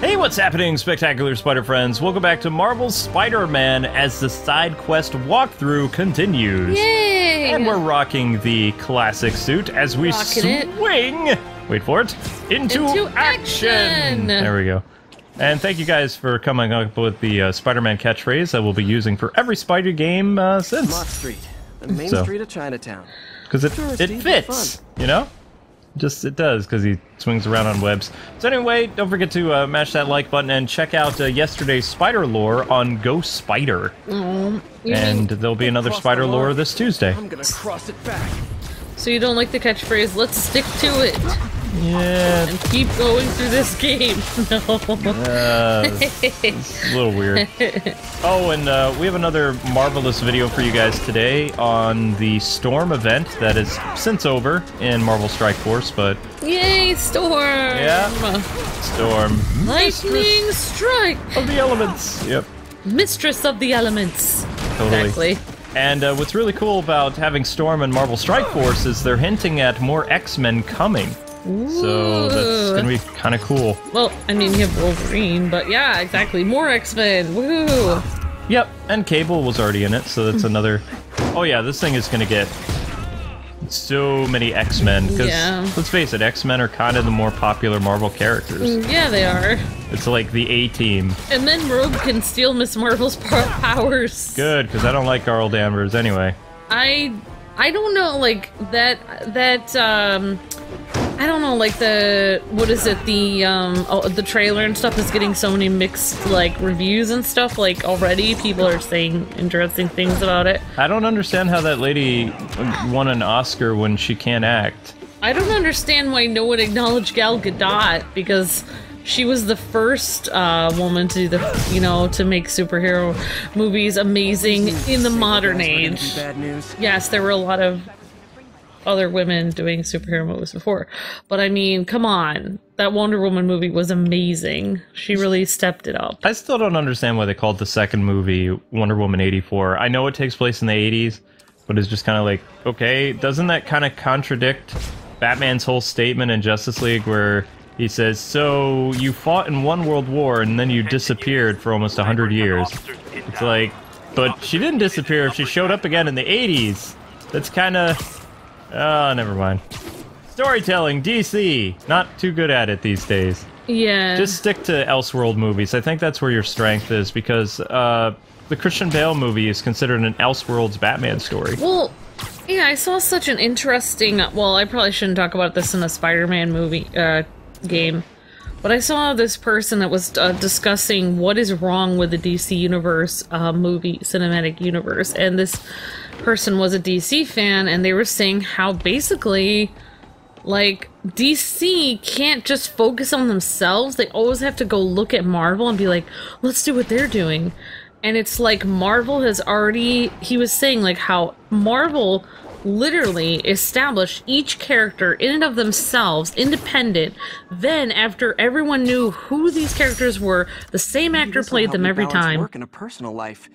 Hey, what's happening, spectacular spider friends? Welcome back to Marvel's Spider-Man as the side quest walkthrough continues. Yay! And we're rocking the classic suit as we swing, wait for it, into action! There we go. And thank you guys for coming up with the Spider-Man catchphrase that we'll be using for every Spider game since. Mott Street, the main street of Chinatown. Because it fits, you know? Just it does, because he swings around on webs. So anyway, don't forget to mash that like button and check out yesterday's spider lore on Go Spider. And there'll be another spider lore this Tuesday. I'm gonna cross it back. So you don't like the catchphrase, let's stick to it. Yeah. And keep going through this game. No. It's a little weird. Oh, and we have another marvelous video for you guys today on the Storm event that is since over in Marvel Strike Force, but... Yay, Storm! Yeah. Storm. Lightning strike! Of the elements. Yep. Mistress of the elements. Totally. Exactly. And what's really cool about having Storm and Marvel Strike Force is they're hinting at more X-Men coming. Ooh. So that's gonna be kind of cool. Well, I mean, you have Wolverine, but yeah, exactly. More X-Men. Woo! Yep, and Cable was already in it, so that's another... Oh yeah, this thing is gonna get so many X-Men, because let's face it, X-Men are kind of the more popular Marvel characters. Yeah, they are. It's like the A-team. And then Rogue can steal Miss Marvel's powers. Good, because I don't like Carl Danvers anyway. I don't know, like, I don't know, like what is it, the trailer and stuff is getting so many mixed, like, reviews and stuff, like, already people are saying interesting things about it. I don't understand how that lady won an Oscar when she can't act. I don't understand why no one acknowledged Gal Gadot, because she was the first woman to do the, you know, to make superhero movies amazing in the modern age. Yes, there were a lot of other women doing superhero movies before, but I mean, come on, that Wonder Woman movie was amazing. She really stepped it up. I still don't understand why they called the second movie Wonder Woman 84. I know it takes place in the 80s, but it's just kind of like, okay, doesn't that kind of contradict Batman's whole statement in Justice League where he says, so you fought in one world war and then you disappeared for almost 100 years. It's like, but she didn't disappear, she showed up again in the 80s. That's kind of... Oh, never mind. Storytelling, DC. Not too good at it these days. Yeah. Just stick to Elseworld movies. I think that's where your strength is, because the Christian Bale movie is considered an Elseworlds Batman story. Well, yeah, I saw such an interesting... Well, I probably shouldn't talk about this in a Spider-Man movie game, but I saw this person that was discussing what is wrong with the DC Universe movie, cinematic universe, and this person was a DC fan, and they were saying how basically, like, DC can't just focus on themselves. They always have to go look at Marvel and be like, let's do what they're doing. And it's like Marvel has already... He was saying, like, how Marvel literally established each character in and of themselves, independent. Then, after everyone knew who these characters were, the same actor played them every time. Work in a personal life,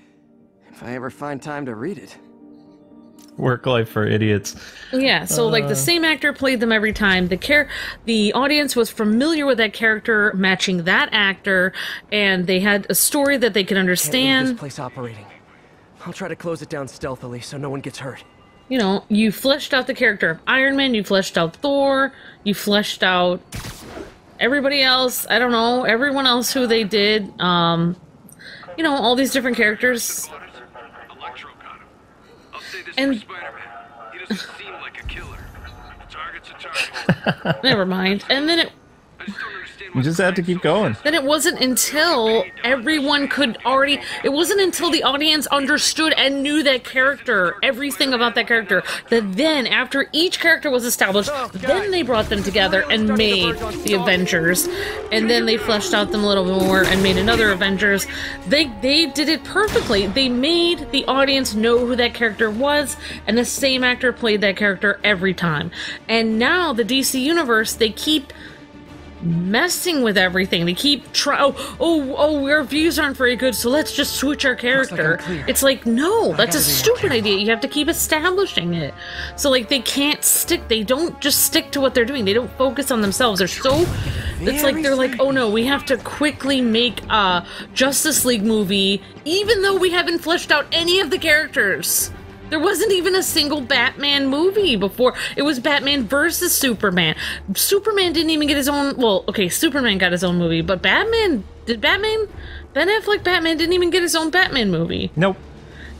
if I ever find time to read it. Work life for idiots. Yeah, so like the same actor played them every time. The audience was familiar with that character, matching that actor, and they had a story that they could understand. Can't leave this place operating. I'll try to close it down stealthily so no one gets hurt. You know, you fleshed out the character of Iron Man, you fleshed out Thor, you fleshed out everybody else, I don't know, everyone else who they did, you know, all these different characters. And never mind. And then You just have to keep going. Then it wasn't until everyone could already... It wasn't until the audience understood and knew that character, everything about that character, that then, after each character was established, then they brought them together and made the Avengers. And then they fleshed out them a little more and made another Avengers. They did it perfectly. They made the audience know who that character was, and the same actor played that character every time. And now, the DC Universe, they keep messing with everything. They keep trying, oh, our views aren't very good, so let's just switch our character. It's like, no, that's a stupid idea. You have to keep establishing it. So, like, they can't stick, they don't just stick to what they're doing. They don't focus on themselves. They're so it's like they're like, oh no, we have to quickly make a Justice League movie, even though we haven't fleshed out any of the characters. There wasn't even a single Batman movie before. It was Batman versus Superman. Superman didn't even get his own... Well, okay, Superman got his own movie, but Batman... Did Batman... Ben Affleck Batman didn't even get his own Batman movie. Nope.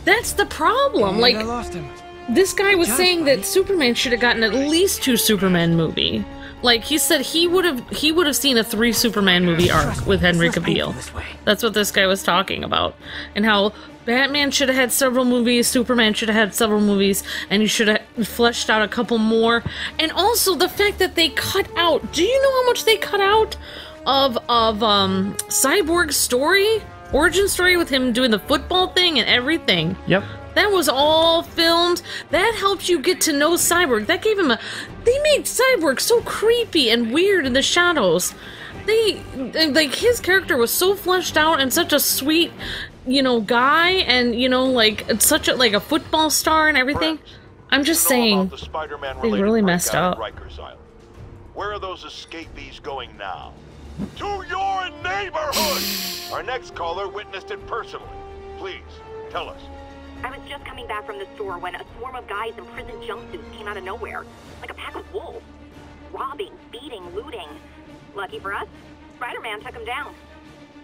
That's the problem. And like, I lost him. This guy was saying that Superman should have gotten at least 2 Superman movie. Like, he said he would have seen a 3 Superman movie arc with Henry Cavill. That's what this guy was talking about. And how Batman should have had several movies, Superman should have had several movies, and you should have fleshed out a couple more. And also the fact that they cut out, do you know how much they cut out of Cyborg's story? Origin story with him doing the football thing and everything. Yep. That was all filmed. That helped you get to know Cyborg. That gave him a... They made Cyborg so creepy and weird in the shadows. Like, his character was so fleshed out and such a sweet, you know, guy, and, you know, like, such a, like, a football star and everything. I'm just saying, they really messed up. Where are those escapees going now? To your neighborhood! Our next caller witnessed it personally. Please, tell us. I was just coming back from the store when a swarm of guys in prison jumpsuits came out of nowhere, like a pack of wolves. Robbing, beating, looting. Lucky for us, Spider-Man took them down.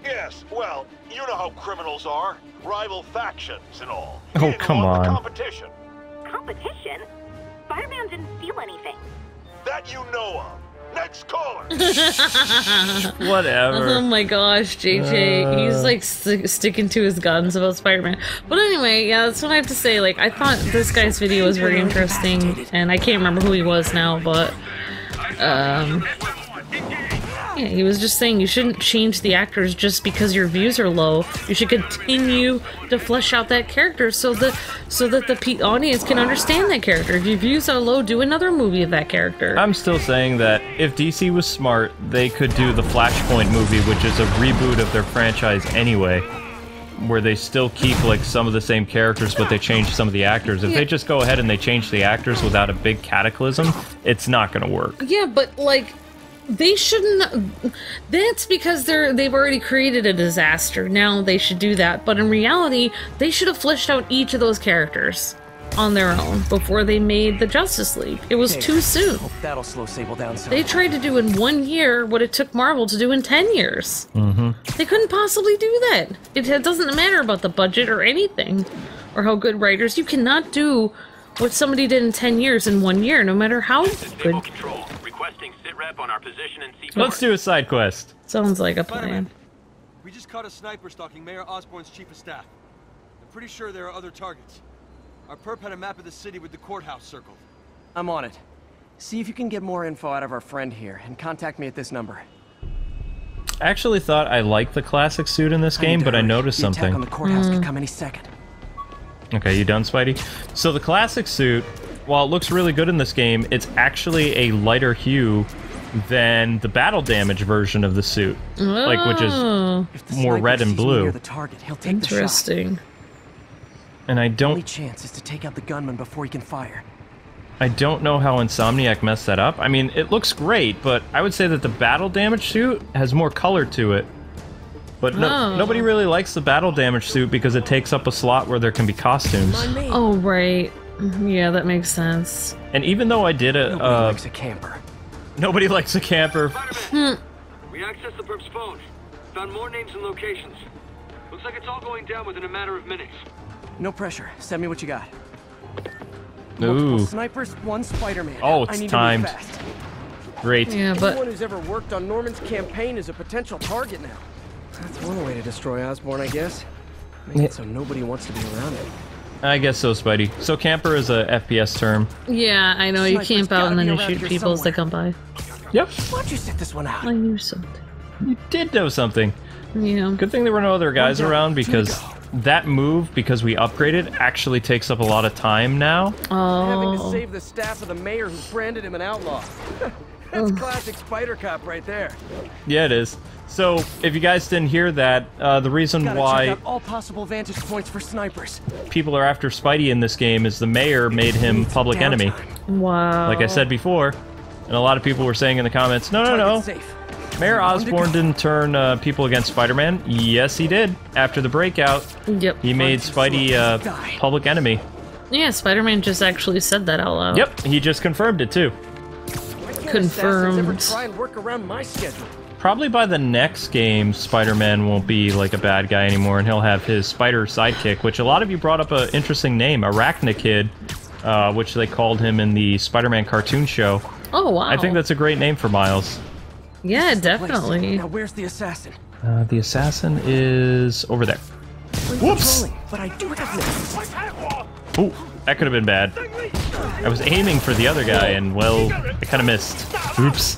Yes, well, you know how criminals are. Rival factions and all. Oh, come on. Competition. Competition? Spider-Man didn't steal anything. That you know of. Next caller! Whatever. Oh my gosh, JJ. He's like sticking to his guns about Spider-Man. But anyway, yeah, that's what I have to say. Like, I thought this guy's video was very interesting, and I can't remember who he was now, but yeah, he was just saying you shouldn't change the actors just because your views are low. You should continue to flesh out that character so that the audience can understand that character. If your views are low, do another movie of that character. I'm still saying that if DC was smart, they could do the Flashpoint movie, which is a reboot of their franchise anyway, where they still keep like some of the same characters, but they change some of the actors. If they just go ahead and they change the actors without a big cataclysm, it's not gonna work. Yeah, but like, they shouldn't. That's because they've already created a disaster. Now they should do that. But in reality, they should have fleshed out each of those characters on their own before they made the Justice League. It was too soon. Hope that'll slow Sable down some. They tried to do in 1 year what it took Marvel to do in 10 years. They couldn't possibly do that. It doesn't matter about the budget or anything, or how good writers. You cannot do what somebody did in 10 years in 1 year, no matter how good. Requesting sit rep on our position in C4. Let's do a side quest. Sounds like a plan. We just caught a sniper stalking Mayor Osborn's chief of staff. I'm pretty sure there are other targets. Our perp had a map of the city with the courthouse circled. I'm on it. See if you can get more info out of our friend here, and contact me at this number. I actually thought I liked the classic suit in this game, but I noticed the attack on something. the courthouse could come any second. Okay, you done, Spidey? So the classic suit, while it looks really good in this game, it's actually a lighter hue than the battle damage version of the suit, like, which is more red and blue. The target, he'll take Interesting. The shot. And I The don't only chance is to take out the gunman before he can fire. I don't know how Insomniac messed that up. I mean, it looks great, but I would say that the battle damage suit has more color to it. But nobody really likes the battle damage suit because it takes up a slot where there can be costumes. Oh, right. Yeah, that makes sense. And even though I did a... Nobody likes a camper. Nobody likes a camper. We accessed the perp's phone. Found more names and locations. Looks like it's all going down within a matter of minutes. No pressure. Send me what you got. Ooh. Multiple snipers, one Spider-Man. Oh, it's I need timed. To move fast. Great. Yeah, but Anyone who's ever worked on Norman's campaign is a potential target now. That's one way to destroy Osborn, I guess. Make it so nobody wants to be around him. I guess so, Spidey. So camper is a FPS term. yeah, I know you Sniper's camp out and then gotta you be around shoot here people as they come by. Yep. Why'd you sit this one out? I knew something. You did know something. Yeah. Good thing there were no other guys One down, around, two to because go. that move, because we upgraded, actually takes up a lot of time now. Having to Oh. save the staff of the mayor who branded him an outlaw. That's classic Spider Cop right there. Yeah, it is. So, if you guys didn't hear that, the reason Gotta check why out all possible vantage points for snipers. people are after Spidey in this game is the mayor made him public enemy. Wow. Like I said before, and a lot of people were saying in the comments, no, Target safe. Mayor Osborn didn't turn people against Spider-Man. Yes, he did. After the breakout, Yep. he made Spidey a public enemy. Yeah, Spider-Man just actually said that out loud. Yep, he just confirmed it too. Confirmed. Never try and work around my schedule. Probably by the next game, Spider-Man won't be like a bad guy anymore, and he'll have his spider sidekick, which a lot of you brought up an interesting name, Arachnakid, which they called him in the Spider-Man cartoon show. Oh, wow. I think that's a great name for Miles. Yeah, definitely. Now where's the assassin? The assassin is over there. Whoops! But I do have this. Ooh, that could have been bad. I was aiming for the other guy, and, well, I kind of missed. Oops.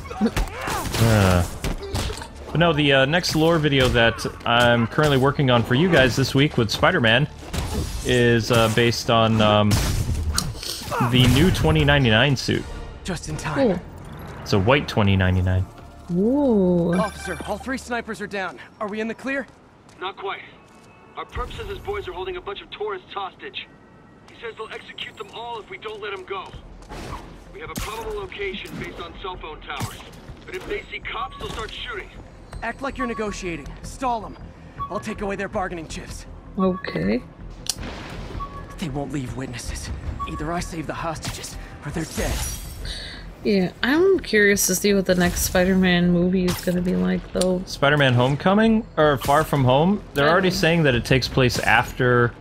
But no, the next lore video that I'm currently working on for you guys this week with Spider-Man is based on the new 2099 suit. Just in time. Cool. It's a white 2099. Ooh. Officer, all 3 snipers are down. Are we in the clear? Not quite. Our perp says his boys are holding a bunch of tourists hostage. He says they'll execute them all if we don't let them go. We have a probable location based on cell phone towers. But if they see cops, they'll start shooting. Act like you're negotiating. Stall them. I'll take away their bargaining chips. Okay. They won't leave witnesses. Either I save the hostages, or they're dead. Yeah, I'm curious to see what the next Spider-Man movie is gonna be like, though. Spider-Man Homecoming? Or Far From Home? They're already saying that it takes place after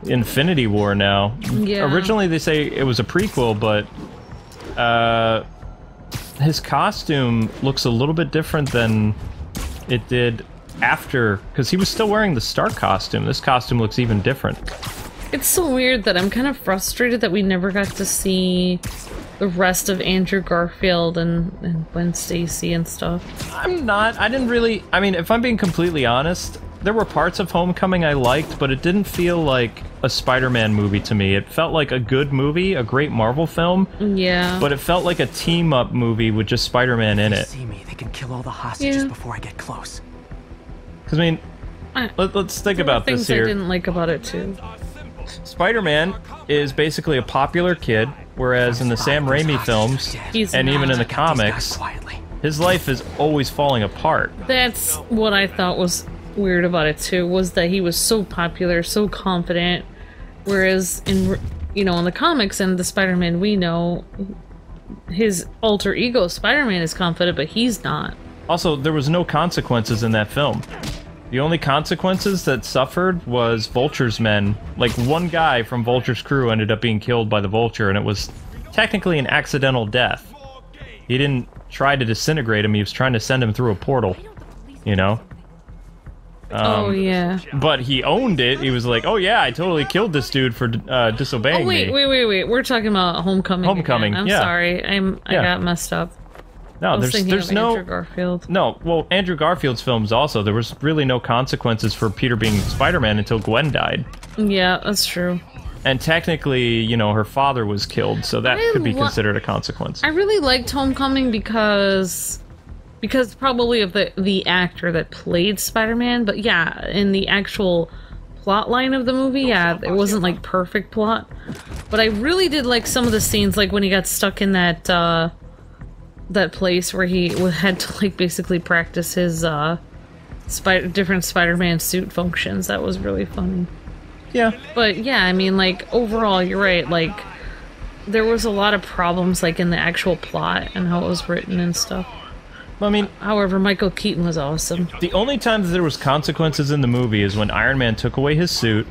Infinity War now. Yeah. Originally they say it was a prequel, but his costume looks a little bit different than it did after, because he was still wearing the Stark costume. This costume looks even different. It's so weird that I'm kind of frustrated that we never got to see the rest of Andrew Garfield and Gwen Stacy and stuff. I didn't really, I mean, if I'm being completely honest, there were parts of Homecoming I liked, but it didn't feel like a Spider-Man movie to me. It felt like a good movie, a great Marvel film. Yeah. But it felt like a team-up movie with just Spider-Man in it. See me, they can kill all the hostages Yeah. before I get close. Because, I mean, let's think about this here. I didn't like about it, too. Spider-Man is basically a popular kid, whereas in the Sam Raimi films, He's and even not. in the comics, his life is always falling apart. That's what I thought was weird about it, too, was that he was so popular, so confident, whereas in, you know, in the comics and the Spider-Man we know, his alter ego Spider-Man is confident, but he's not. Also, there was no consequences in that film. The only consequences that suffered was Vulture's men. Like, one guy from Vulture's crew ended up being killed by the Vulture, and it was technically an accidental death. He didn't try to disintegrate him, he was trying to send him through a portal, you know? Oh, yeah. But he owned it. He was like, oh yeah, I totally killed this dude for disobeying me. Oh, wait. We're talking about Homecoming. Homecoming, again. I'm yeah. sorry. I got messed up. No, there's no Andrew Garfield. No, well, Andrew Garfield's films also, there was really no consequences for Peter being Spider-Man until Gwen died. Yeah, that's true. And technically, you know, her father was killed, so that could be considered a consequence. I really liked Homecoming because probably of the actor that played Spider-Man, but yeah, in the actual plot line of the movie, yeah, it wasn't like perfect plot. But I really did like some of the scenes, like when he got stuck in that place where he had to like basically practice his different Spider-Man suit functions. That was really funny. Yeah. But yeah, I mean, like, overall, you're right, like, there was a lot of problems, like, in the actual plot and how it was written and stuff. I mean, however, Michael Keaton was awesome. The only time that there was consequences in the movie is when Iron Man took away his suit,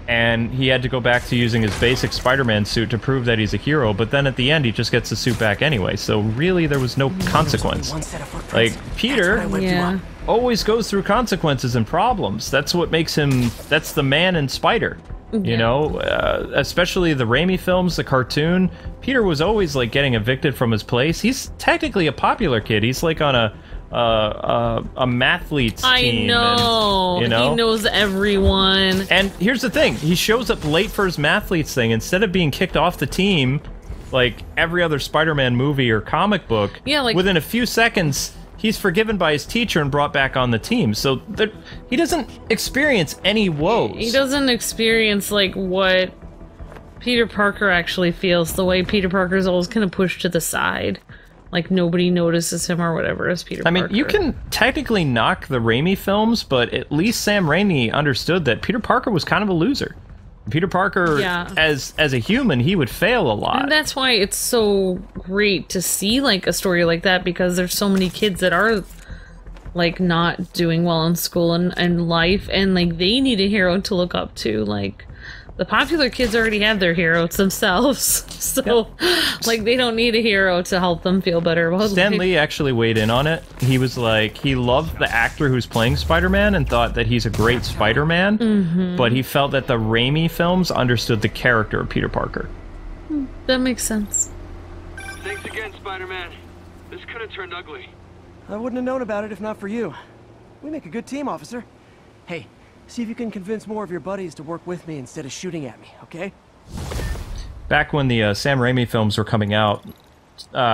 and he had to go back to using his basic Spider-Man suit to prove that he's a hero, but then at the end he just gets the suit back anyway, so really there was no consequence. Like, Peter always goes through consequences and problems. That's what makes him, that's the man in Spider. You know, especially the Raimi films, the cartoon, Peter was always like getting evicted from his place. He's technically a popular kid. He's like on a mathletes team. I know. And, you know, he knows everyone. And here's the thing: he shows up late for his mathletes thing. Instead of being kicked off the team, like every other Spider-Man movie or comic book, like within a few seconds, he's forgiven by his teacher and brought back on the team. So he doesn't experience any woes. He doesn't experience like what Peter Parker actually feels. The way Peter Parker's always kind of pushed to the side. like nobody notices him or whatever as Peter Parker. I mean, you can technically knock the Raimi films, but at least Sam Raimi understood that Peter Parker was kind of a loser. Peter Parker, as a human, he would fail a lot. And that's why it's so great to see, like, a story like that, because there's so many kids that are, like, not doing well in school and life, and, like, they need a hero to look up to. Like, the popular kids already have their heroes themselves, so, like, they don't need a hero to help them feel better about Stan life. Lee actually weighed in on it. He was like, he loved the actor who's playing Spider-Man and thought that he's a great Spider-Man, but he felt that the Raimi films understood the character of Peter Parker. That makes sense. Thanks again, Spider-Man. This could have turned ugly. I wouldn't have known about it if not for you. We make a good team, officer. Hey, see if you can convince more of your buddies to work with me instead of shooting at me, okay? Back when the Sam Raimi films were coming out,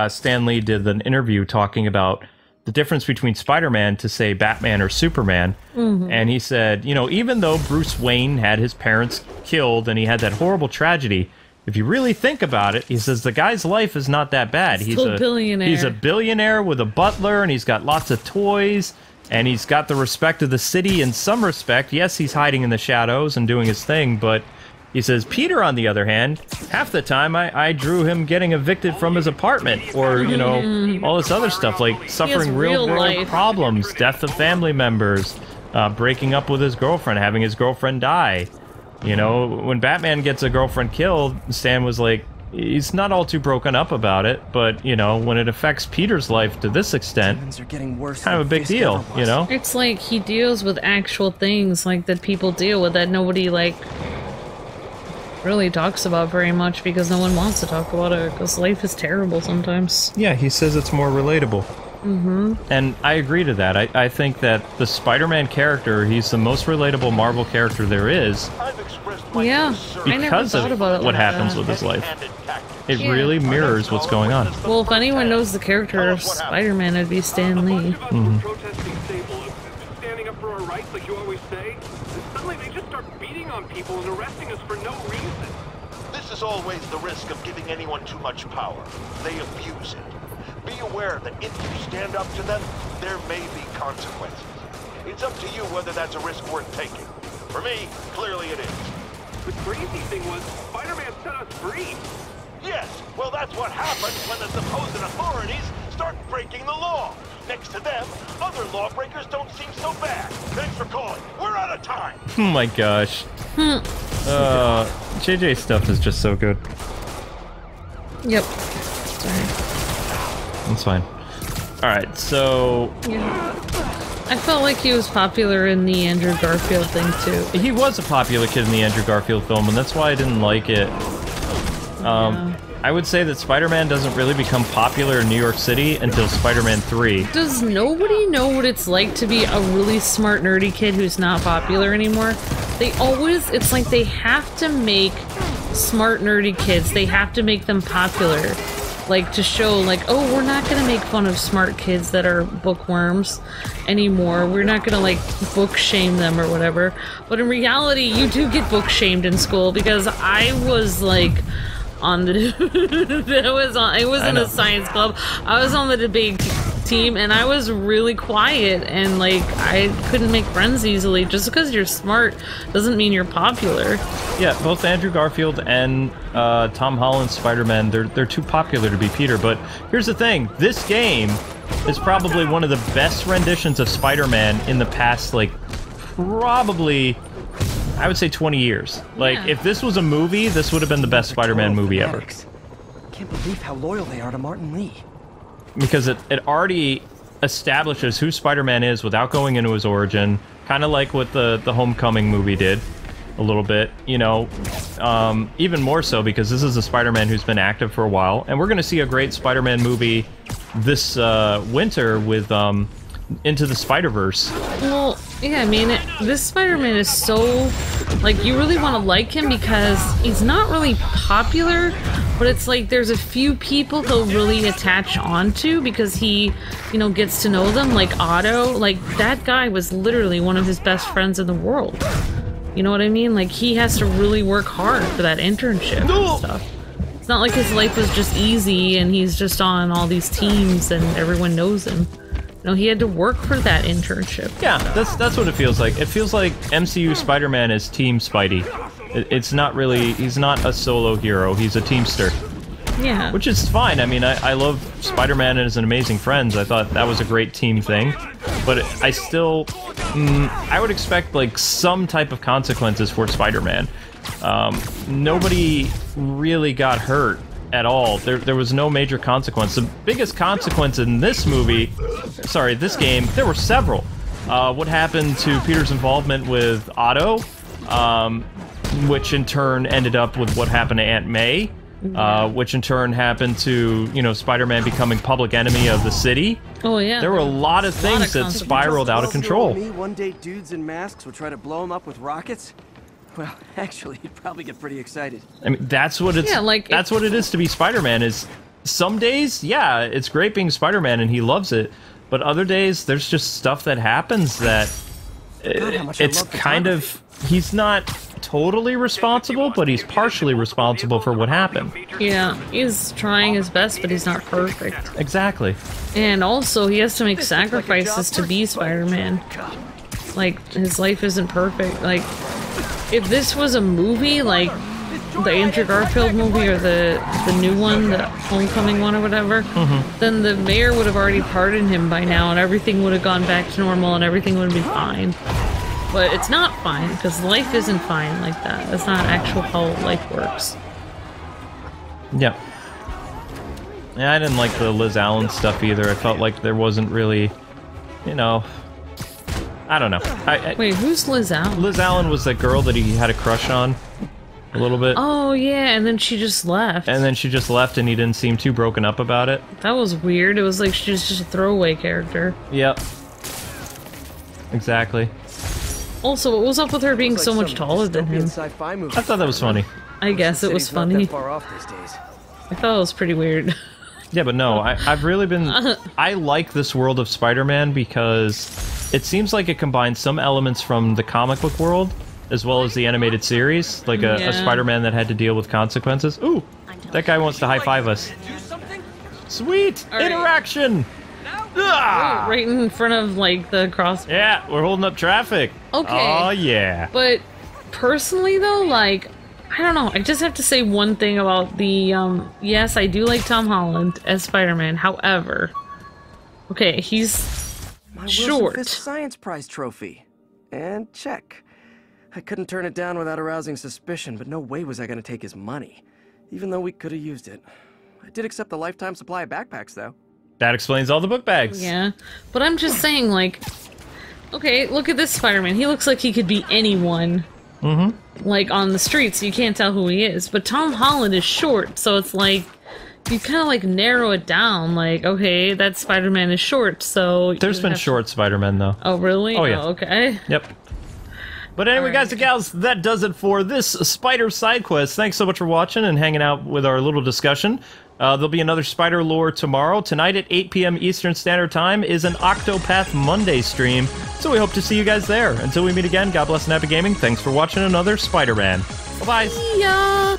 Stan Lee did an interview talking about the difference between Spider-Man to, say, Batman or Superman. And he said, you know, even though Bruce Wayne had his parents killed and he had that horrible tragedy, if you really think about it, he says the guy's life is not that bad. He's a billionaire. He's a billionaire with a butler, and he's got lots of toys, and he's got the respect of the city in some respect. Yes, he's hiding in the shadows and doing his thing, but he says, Peter, on the other hand, half the time I drew him getting evicted from his apartment, or, you know, all this other stuff, like suffering real-world problems, death of family members, breaking up with his girlfriend, having his girlfriend die. You know, when Batman gets a girlfriend killed, Stan was like, he's not all too broken up about it, but, you know, when it affects Peter's life to this extent, kind of a big deal, you know? It's like he deals with actual things, like, that people deal with that nobody, like, really talks about very much because no one wants to talk about it, because life is terrible sometimes. Yeah, he says it's more relatable. And I agree to that. I think that the Spider-Man character, he's the most relatable Marvel character there is. Yeah, because of what happens with his life. It really mirrors what's going on. Well, if anyone knows the character of Spider-Man, it'd be Stan Lee. Protesting Sable, standing up for our rights like you always say, and suddenly they just start beating on people and arresting us for no reason. This is always the risk of giving anyone too much power. They abuse it. Be aware that if you stand up to them, there may be consequences. It's up to you whether that's a risk worth taking. For me, clearly it is. The crazy thing was, Spider-Man set us free. Yes, well that's what happens when the supposed authorities start breaking the law. Next to them, other lawbreakers don't seem so bad. Thanks for calling. We're out of time. Oh my gosh. JJ stuff is just so good. Yep. Sorry. That's fine. Alright, so... Yeah. I felt like he was popular in the Andrew Garfield thing, too. He was a popular kid in the Andrew Garfield film, and that's why I didn't like it. I would say that Spider-Man doesn't really become popular in New York City until Spider-Man 3. Does nobody know what it's like to be a really smart, nerdy kid who's not popular anymore? They always... It's like they have to make smart, nerdy kids. They have to make them popular. Like, to show, like, oh, we're not gonna make fun of smart kids that are bookworms anymore. We're not gonna, like, book shame them or whatever. But in reality, you do get book shamed in school, because I was, like, on the... I was in a science club. I was on the debate team, and I was really quiet, and, like, I couldn't make friends easily. Just because you're smart doesn't mean you're popular. Yeah, both Andrew Garfield and Tom Holland's Spider-Man, they're too popular to be Peter, but here's the thing, this game is probably one of the best renditions of Spider-Man in the past, like, probably, I would say 20 years. Like, if this was a movie, this would have been the best Spider-Man movie ever. Can't believe how loyal they are to Martin Lee. Because it already establishes who Spider-Man is without going into his origin, kind of like what the Homecoming movie did, a little bit, you know, even more so because this is a Spider-Man who's been active for a while, and we're going to see a great Spider-Man movie this winter with Into the Spider-Verse. Well, yeah, I mean, this Spider-Man is so, like, you really want to like him because he's not really popular, but it's like there's a few people he'll really attach onto because he, you know, gets to know them, like Otto. Like, that guy was literally one of his best friends in the world. You know what I mean? Like, he has to really work hard for that internship and stuff. It's not like his life was just easy and he's just on all these teams and everyone knows him. No, he had to work for that internship. Yeah, that's what it feels like. It feels like MCU Spider-Man is Team Spidey. It's not really... He's not a solo hero. He's a teamster. Yeah. Which is fine. I mean, I love Spider-Man and his Amazing Friends. I thought that was a great team thing. But I still... I would expect, like, some type of consequences for Spider-Man. Nobody really got hurt at all. There was no major consequence. The biggest consequence in this movie... Sorry, this game, there were several. What happened to Peter's involvement with Otto, which in turn ended up with what happened to Aunt May, which in turn happened to, you know, Spider-Man becoming public enemy of the city. Oh, yeah. There were a lot of things that spiraled out of control. One day dudes in masks would try to blow him up with rockets? Well, actually, you'd probably get pretty excited. I mean, that's what it's... Yeah, like, that's what it is to be Spider-Man, is some days, yeah, it's great being Spider-Man and he loves it, but other days, there's just stuff that happens that... it's kind of... He's not totally responsible, but he's partially responsible for what happened. Yeah, he's trying his best, but he's not perfect. Exactly. And also, he has to make sacrifices to be Spider-Man. Like, his life isn't perfect. Like, if this was a movie, like the Andrew Garfield movie or the new one, the Homecoming one or whatever, then the mayor would have already pardoned him by now and everything would have gone back to normal and everything would be fine. But it's not fine, because life isn't fine like that. That's not actual how life works. Yeah. Yeah, I didn't like the Liz Allen stuff either. I felt like there wasn't really, you know... I don't know. Wait, who's Liz Allen? Liz Allen was that girl that he had a crush on a little bit. Oh, yeah, and then she just left. And then she just left and he didn't seem too broken up about it. That was weird. It was like she was just a throwaway character. Yep. Exactly. Also, what was up with her being so much taller than him? I thought that was funny. I guess it was funny. I thought it was pretty weird. Yeah, but no, I've really been... I like this world of Spider-Man because it seems like it combines some elements from the comic book world as well as the animated series, like a Spider-Man that had to deal with consequences. Ooh, that guy wants to high-five us. Sweet! Right. Interaction! Oh, right in front of, like, the cross... Yeah, we're holding up traffic. Okay. Oh, yeah. But, personally, though, like... I don't know, I just have to say one thing about the, yes, I do like Tom Holland as Spider-Man, however... Okay, he's... short. Wilson Fisk Science Prize trophy. And check. I couldn't turn it down without arousing suspicion, but no way was I gonna take his money. Even though we could have used it. I did accept the lifetime supply of backpacks, though. That explains all the book bags. Yeah, but I'm just saying, like... Okay, look at this Spider-Man. He looks like he could be anyone. Like, on the streets, you can't tell who he is. But Tom Holland is short, so it's like... You kind of, like, narrow it down. Like, okay, that Spider-Man is short, so... There's been short Spider-Man, though. Oh, really? Oh, yeah. Oh, okay. Yep. But anyway, guys and gals, that does it for this Spider Side Quest. Thanks so much for watching and hanging out with our little discussion. There'll be another Spider Lore tomorrow. Tonight at 8 p.m. Eastern Standard Time is an Octopath Monday stream, so we hope to see you guys there. Until we meet again, God bless and happy gaming. Thanks for watching another Spider-Man. Bye-bye. See ya!